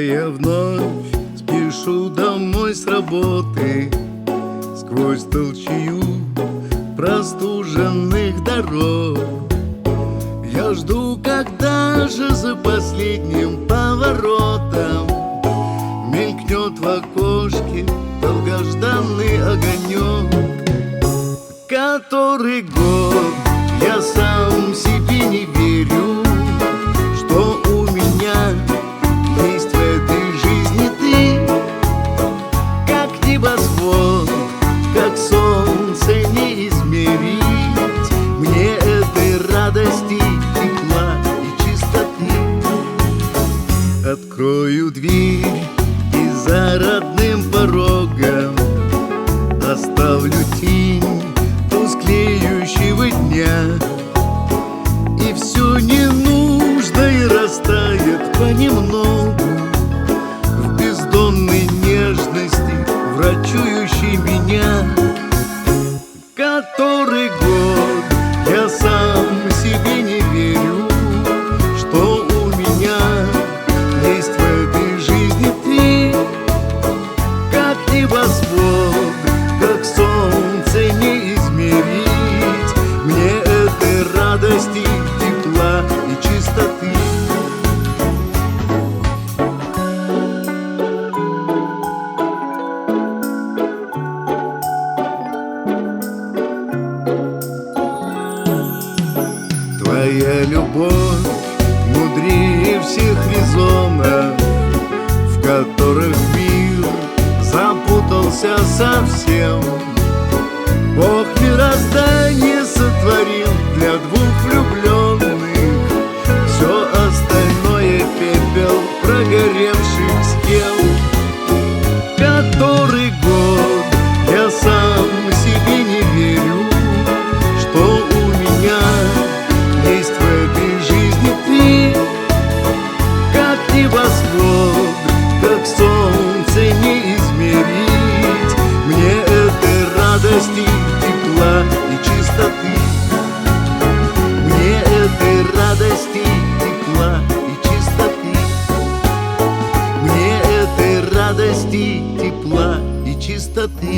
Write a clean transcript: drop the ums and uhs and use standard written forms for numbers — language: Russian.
я вновь спешу домой с работы, сквозь толчью простуженных дорог. Я жду, когда же за последним поворотом мелькнет в окошке долгожданный огонек. Который год я сам себе не верю, что у меня есть в этой жизни ты. Как небосвод, как солнце не измерить мне этой радости, тепла и чистоты. Открою дверь и за родным порогом оставлю тень тусклеющего дня, и все ненужное растает понемногу в бездонной нежности, врачующей меня. Который год я сам себе не верю, что у меня есть в этой жизни ты. Как небосвод, как солнце не измерить мне этой радости, тепла и чистоты. Твоя любовь мудрее всех резонов, в которых мир запутался совсем. Бог мироздание сотворил для двух влюбленных, все остальное пепел прогоревших скел. Который год я сам себе не верю, что у меня есть в этой жизни ты. Как небосвод, как солнце не измерить мне этой радости, тепла и чистоты. Мне этой радости, тепла и чистоты. Мне этой радости, тепла и чистоты.